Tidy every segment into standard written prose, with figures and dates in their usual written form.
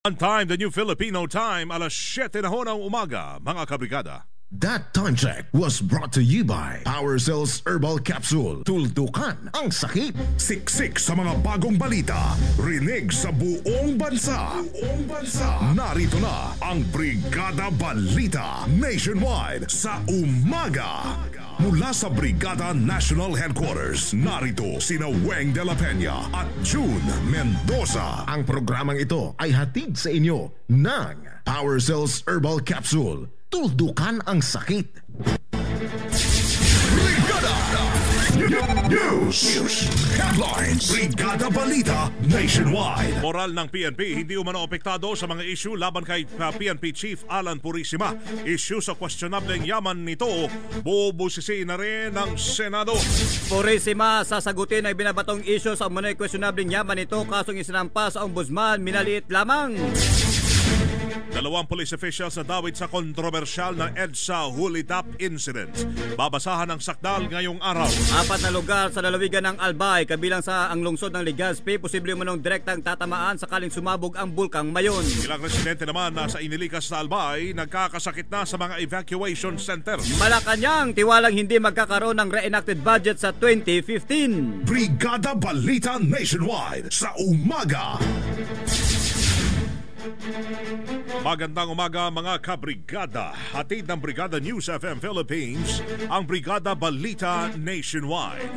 On time, the new Filipino time, alas 7 na ho ng umaga, mga kabrigada. That time check was brought to you by Power Cells Herbal Capsule. Tuldukan ang sakit. Siksik sa mga bagong balita. Rinig sa buong bansa. Narito na ang Brigada Balita Nationwide sa umaga. Mula sa Brigada National Headquarters, narito sina Weng de la Peña at June Mendoza. Ang programang ito ay hatid sa inyo ng Power Cells Herbal Capsule. Tuldukan ang sakit. Brigada News Headlines. Brigada Balita Nationwide. Moral ng PNP hindi umano apektado sa mga issue laban kay PNP Chief Alan Purisima. Issue sa questionableng yaman nito, bubusisi na rin ng Senado. Purisima sasagutin ang binabatong issue sa umano'y questionableng yaman nito, kasong isinampa sa ombudsman, minaliit lamang. Dalawang police officials na dawit sa kontrobersyal na EDSA Hulidap incident. Babasahan ang sakdal ngayong araw. 4 na lugar sa lalawigan ng Albay, kabilang sa ang lungsod ng Legazpi, posible manong direktang tatamaan sakaling sumabog ang bulkang Mayon. Ilang residente naman na sa inilikas na Albay, nagkakasakit na sa mga evacuation center. Malacanang, tiwalang hindi magkakaroon ng reenacted budget sa 2015. Brigada Balita Nationwide sa umaga. Magandang umaga mga kabrigada. Hatid ng Brigada News FM Philippines, ang Brigada Balita Nationwide.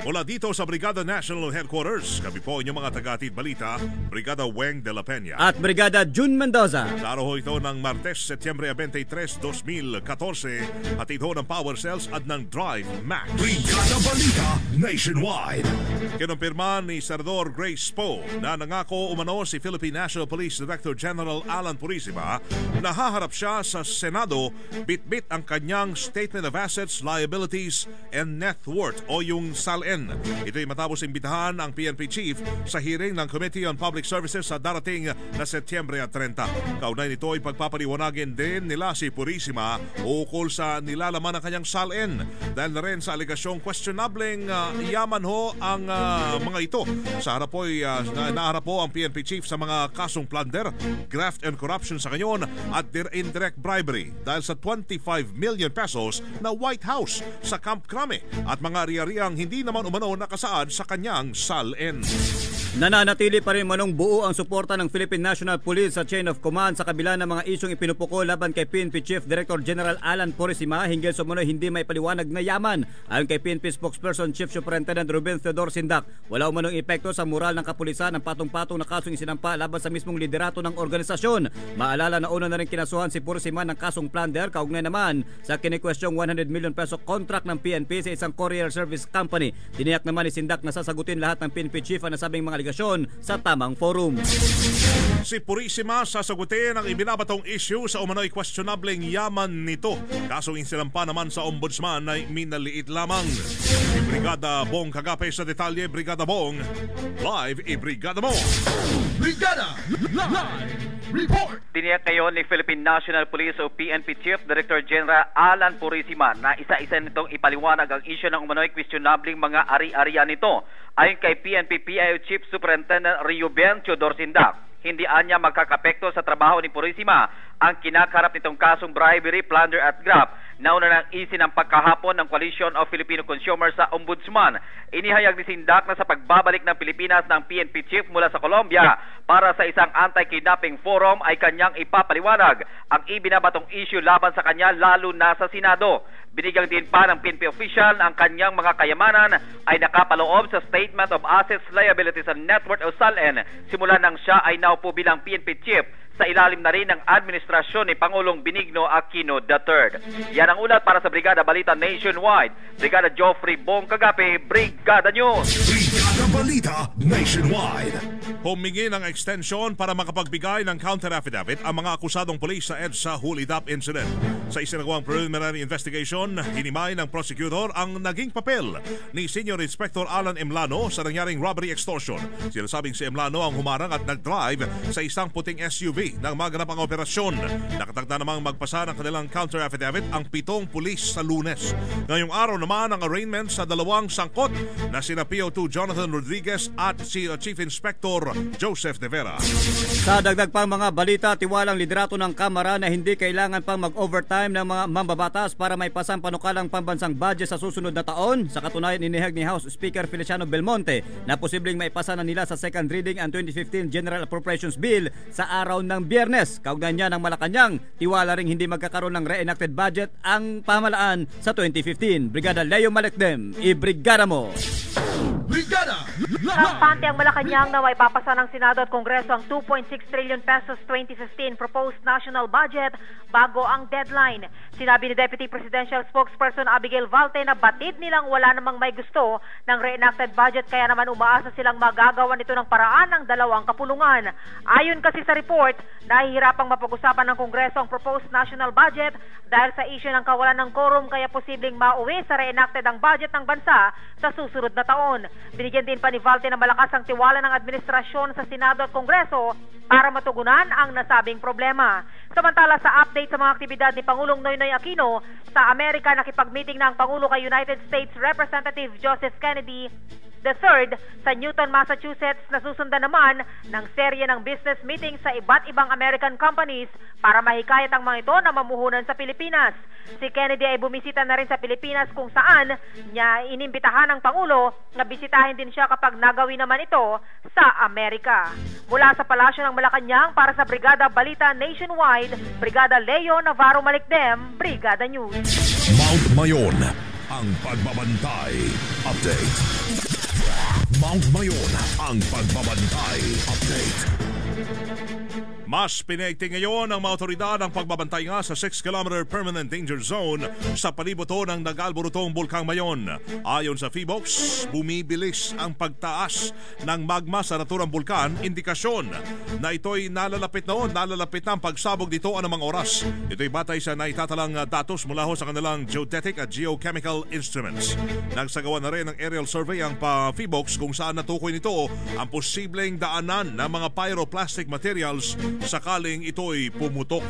Mula dito sa Brigada National Headquarters, kami po inyong mga taga-hatid balita, Brigada Weng de la Peña at Brigada June Mendoza. Sa araw ito ng Martes, Setyembre 23, 2014, hatid ho ng Power Cells at ng Drive Max. Brigada Balita Nationwide. Kinumpirma ni Senador Grace Poe na nangako umano si Philippine National Police Director General Alan Purisima na haharap siya sa Senado bit-bit ang kanyang Statement of Assets, Liabilities, and Net Worth o yung SALN. Ito'y matapos imbitahan ang PNP Chief sa hearing ng Committee on Public Services sa darating na Setyembre 30. Kaunay nito ay pagpapaliwanagin din nila si Purisima ukol sa nilalaman ng kanyang SALN dahil na rin sa aligasyong questionableng yaman ho ang mga ito. Sa harap po naharap po ang PNP Chief sa mga kasong plunder, graft and corruption sa kanyon at indirect bribery dahil sa 25 million pesos na White House sa Camp Crame at mga ari-ariang hindi naman umano nakasaad sa kanyang SALN. Nananatili pa rin manong buo ang suporta ng Philippine National Police sa chain of command sa kabila ng mga isyong ipinupuko laban kay PNP Chief Director General Alan Purisima hinggil sa umano'y hindi may paliwanag na yaman. Ayon kay PNP spokesperson Chief Superintendent Ruben Theodore Sindak, wala umanong epekto sa moral ng kapulisan ang patong-patong na kasong isinampa laban sa mismong liderato ng organisasyon. Maalala na una na rin kinasuhan si Purisima ng kasong plunder, kaugnay naman sa kinikwestyong 100 million peso contract ng PNP sa isang courier service company. Tiniyak naman ni Sindak na sasagutin lahat ng PNP Chief ang nasabing mga aligasyon sa tamang forum. Si Purisima sasagutin ang ibinabatong issue sa umano'y questionableng yaman nito. Kasong insilampa naman sa ombudsman ay minaliit lamang. Brigada Bong Kagape sa detalye. Brigada Bong, live i-Brigada mo. Brigada Live Report. Tiniyak ngayon ni Philippine National Police o PNP Chief Director General Alan Purisima na isa-isa nitong ipaliwanag ang issue ng umano'y questionabling mga ari-arian nito. Ayon kay PNP PIO Chief Superintendent Ruben Theodore Sindak, hindi anya magkakapekto sa trabaho ni Purisima ang kinakarap nitong kasong bribery, plunder at graft na una nang isinampa kahapon ng Coalition of Filipino Consumers sa Ombudsman. Inihayag ni Sindak na sa pagbabalik ng Pilipinas ng PNP Chief mula sa Colombia para sa isang anti-kidnapping forum ay kanyang ipapaliwanag ang ibinabatong issue laban sa kanya lalo na sa Senado. Binigyang din pa ng PNP official na ang kanyang mga kayamanan ay nakapaloob sa Statement of Assets, Liabilities and Net Worth o SALN simula nang siya ay naupo bilang PNP Chief sa ilalim na rin ng administrasyon ni Pangulong Benigno Aquino III. Yan ang ulat para sa Brigada Balita Nationwide. Brigada Joffrey Bong Kagape, Brigada News. Brigada Balita Nationwide. Humingi ng extension para makapagbigay ng counter affidavit ang mga akusadong pulis sa EDSA Hulidap incident. Sa isinagawang preliminary investigation, hinimay ng prosecutor ang naging papel ni Senior Inspector Alan Emlano sa nangyaring robbery extortion. Sinasabing si Emlano ang humarang at nag-drive sa isang puting SUV nang maganap ang operasyon. Nakatagda namang magpasa ng kanilang counter affidavit ang 7 pulis sa Lunes. Ngayong araw naman ang arraignment sa 2 sangkot na sina PO2 Jonathan Rodriguez at si Chief Inspector Joseph De Vera. Sa dagdag pang mga balita, tiwalang liderato ng Kamara na hindi kailangan pang mag-overtime ng mga mambabatas para may pasang panukalang pambansang budget sa susunod na taon. Sa katunayan, inihag ni House Speaker Feliciano Belmonte na posibleng maipasa na nila sa second reading ang 2015 General Appropriations Bill sa araw ng Biyernes. Kaugnay niya ng Malacanang, tiwala ring hindi magkakaroon ng re-enacted budget ang pamahalaan sa 2015. Brigada Leo Malecdem, ibrigada mo! Brigada! Kampante ang Malacanang na may papasa ng Senado at Kongreso ang 2.6 trillion pesos 2015 proposed national budget bago ang deadline. Sinabi ni Deputy Presidential Spokesperson Abigail Valte na batid nilang wala namang may gusto ng re-enacted budget kaya naman umaasa silang magagawa nito ng paraan ng 2 kapulungan. Ayon kasi sa report, nahihirapang mapag-usapan ng Kongreso ang proposed national budget dahil sa issue ng kawalan ng quorum kaya posibleng mauwi sa re-enacted ang budget ng bansa sa susunod na taon. Binigyan din pa ni Valte na malakas ang tiwala ng administrasyon sa Senado at Kongreso para matugunan ang nasabing problema. Samantala sa update sa mga aktibidad ni Pangulong Noynoy Aquino, sa Amerika nakipag-meeting na ang Pangulo kay United States Representative Joseph Kennedy III sa Newton, Massachusetts, na susundan naman ng serye ng business meeting sa iba't ibang American companies para mahikayat ang mga ito na mamuhunan sa Pilipinas. Si Kennedy ay bumisita na rin sa Pilipinas kung saan niya inimbitahan ng Pangulo na bisitahin din siya kapag nagawi naman ito sa Amerika. Mula sa Palasyo ng Malacanang para sa Brigada Balita Nationwide, Brigada Leo Navarro Malecdem, Brigada News. Mount Mayon, ang pagbabantay. Update. Mount Mayon, ang pagbabantay. Update. Mas pinaigting ngayon ng mga otoridad ang pagbabantay nga sa 6-kilometer permanent danger zone sa palibuto ng nag-alborotong Bulkang Mayon. Ayon sa PHIVOLCS, bumibilis ang pagtaas ng magma sa naturang bulkan, indikasyon na ito'y nalalapit na ang pagsabog dito anumang oras. Ito'y batay sa naitatalang datos mula ho sa kanilang geodetic at geochemical instruments. Nagsagawa na rin ng aerial survey ang PHIVOLCS kung saan natukoy nito ang posibleng daanan ng mga pyroclastic materials sakaling ito'y pumutok.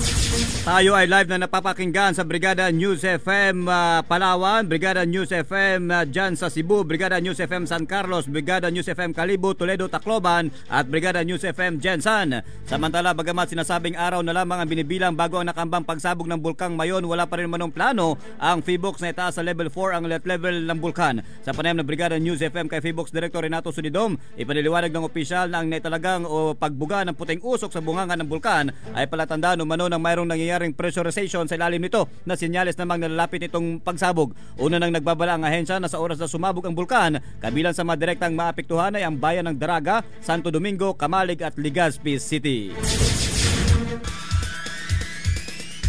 Tayo ay live na napapakinggan sa Brigada News FM Palawan, Brigada News FM dyan sa Cebu, Brigada News FM San Carlos, Brigada News FM Kalibo, Toledo, Tacloban at Brigada News FM Jensan. Samantala, bagamat sinasabing araw na lamang ang binibilang bago ang nakambang pagsabog ng Bulkang Mayon, wala pa rin manong plano ang PHIVOLCS na itaas sa level 4 ang alert level ng bulkan. Sa panayam ng Brigada News FM kay PHIVOLCS Director Renato Sunidom, ipaniliwanag ng opisyal na ang naitalagang o pagbuga ng puting usok sa bunganga ng bulkan ay palatandaan umano ng mayroong nangyayaring pressurization sa ilalim nito na senyales namang nalalapit itong pagsabog. Una nang nagbabala ang ahensya na sa oras na sumabog ang bulkan, kabilang sa mga direktang maapektuhan ay ang bayan ng Daraga, Santo Domingo, Camalig at Legazpi City.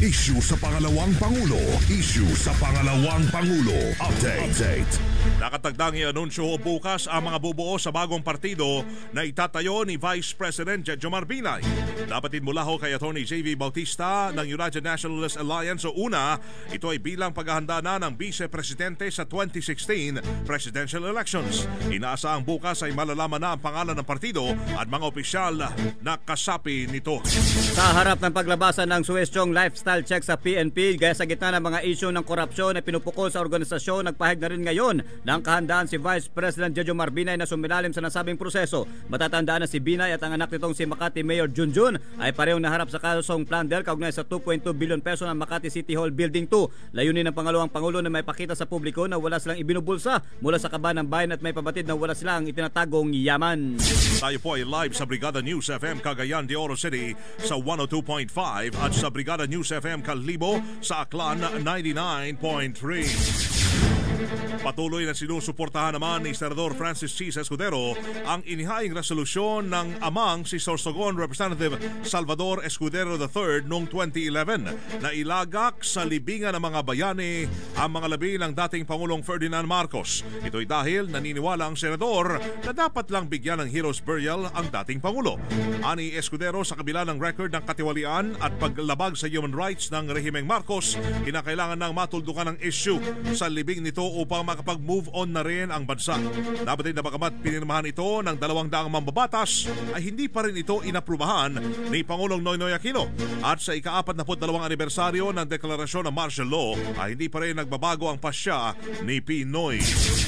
Issue sa pangalawang Pangulo. Issue sa pangalawang Pangulo. Update. Nakatagdang i-anunsyo bukas ang mga bubuo sa bagong partido na itatayo ni Vice President Jejomar Binay. Dapatin mula ho kay Atty. J.V. Bautista ng United Nationalist Alliance. So una, ito ay bilang paghahanda na ng Vice Presidente sa 2016 presidential elections. Inaasahang bukas ay malalaman na ang pangalan ng partido at mga opisyal na kasapi nito. Sa harap ng paglabasan ng suwestyong lifestyle check sa PNP, gaya sa gitna ng mga isyu ng korupsyon na pinupukol sa organisasyon, nagpahig na rin ngayon ng kahandaan si Vice President Jejomar Binay na sumilalim sa nasabing proseso. Matatandaan na si Binay at ang anak nitong si Makati Mayor Junjun ay parehong naharap sa kasong Plandel kaugnay sa 2.2 billion peso ng Makati City Hall Building 2. Layunin ng pangalawang Pangulo na may pakita sa publiko na wala silang ibinubulsa mula sa kaban ng bayan at may pabatid na wala silang itinatagong yaman. Tayo po ay live sa Brigada News FM Cagayan de Oro City sa 102.5 at sa Brigada News FM Kalibo sa Aklan 99.3. Patuloy na sinusuportahan naman ni Senador Francis Cheese Escudero ang inihaing resolusyon ng amang si Sorsogon Representative Salvador Escudero III noong 2011 na ilagak sa libingan ng mga bayani ang mga labi ng dating Pangulong Ferdinand Marcos. Ito'y dahil naniniwala ang senador na dapat lang bigyan ng hero's burial ang dating Pangulo. Ani Escudero, sa kabila ng record ng katiwalian at paglabag sa human rights ng rehimeng Marcos, kinakailangan ng matuldukan ng issue sa libing nito upang makapag-move on na rin ang bansa. Dapat din na bagamat pinirmahan ito ng 200 mambabatas ay hindi pa rin ito inaprubahan ni Pangulong Noynoy Aquino. At sa ika-42 anibersaryo ng deklarasyon ng martial law ay hindi pa rin nagbabago ang pasya ni Pinoy.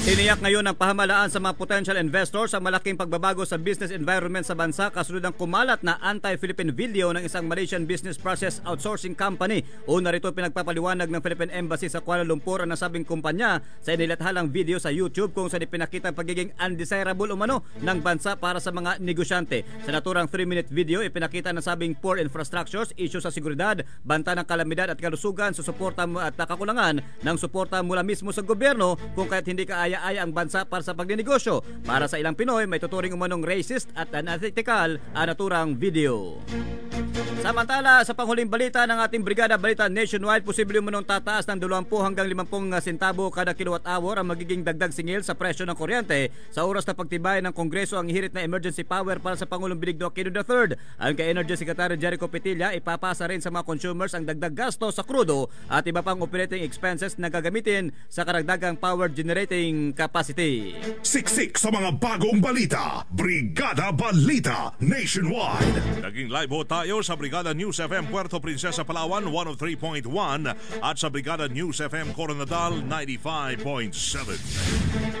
Tiniyak ngayon ng pamahalaan sa mga potential investors ang malaking pagbabago sa business environment sa bansa kasunod ng kumalat na anti-Philippine video ng isang Malaysian business process outsourcing company. Una rito pinagpapaliwanag ng Philippine Embassy sa Kuala Lumpur ang nasabing kumpanya sa inilathalang video sa YouTube kung saan ipinakita ang pagiging undesirable umano ng bansa para sa mga negosyante. Sa naturang 3-minute video, ipinakita ang nasabing poor infrastructures, isyu sa seguridad, banta ng kalamidad at kalusugan, susuporta at kakulangan ng suporta mula mismo sa gobyerno kung kaya't hindi kaaya-aya ang bansa para sa pagninegosyo. Para sa ilang Pinoy, may tuturing umanong racist at unethical ang naturang video. Samantala, sa panghuling balita ng ating Brigada Balita Nationwide, posible umanong tataas ng 20 hanggang 50 sentabo kada kilowatt-hour ang magiging dagdag singil sa presyo ng kuryente sa oras na pagtibay ng Kongreso ang hirit na emergency power para sa Pangulong Benigno Aquino III. Ayon kay Energy Secretary Jericho Petilla, ipapasa rin sa mga consumers ang dagdag gasto sa krudo at iba pang operating expenses na gagamitin sa karagdagang power generating capacity. Siksik sa mga bagong balita. Brigada Balita Nationwide. Naging live ho tayo sa Brigada News FM Puerto Princesa, Palawan 103.1 at sa Brigada News FM Coronadal 95.7.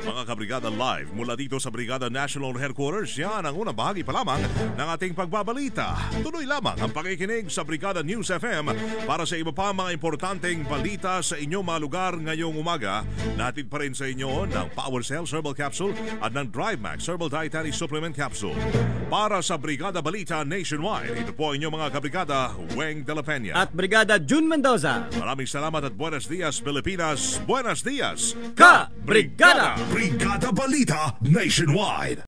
Mga kabrigada, live mula dito sa Brigada National Headquarters, yan ang unang bahagi pa lamang ng ating pagbabalita. Tuloy lamang ang pakikinig sa Brigada News FM para sa iba pa mga importanteng balita sa inyong mga lugar ngayong umaga. Natin pa rin sa inyo ng Power Cells Herbal Capsule at ng Drive Max Herbal Dietary Supplement Capsule. Para sa Brigada Balita Nationwide, ito po inyong mga kabrigada, Weng de la Peña at Brigada June Mendoza. Maraming salamat at buenos dias, Pilipinas. Buenos dias, Ka Brigada! Brigada Balita Nationwide.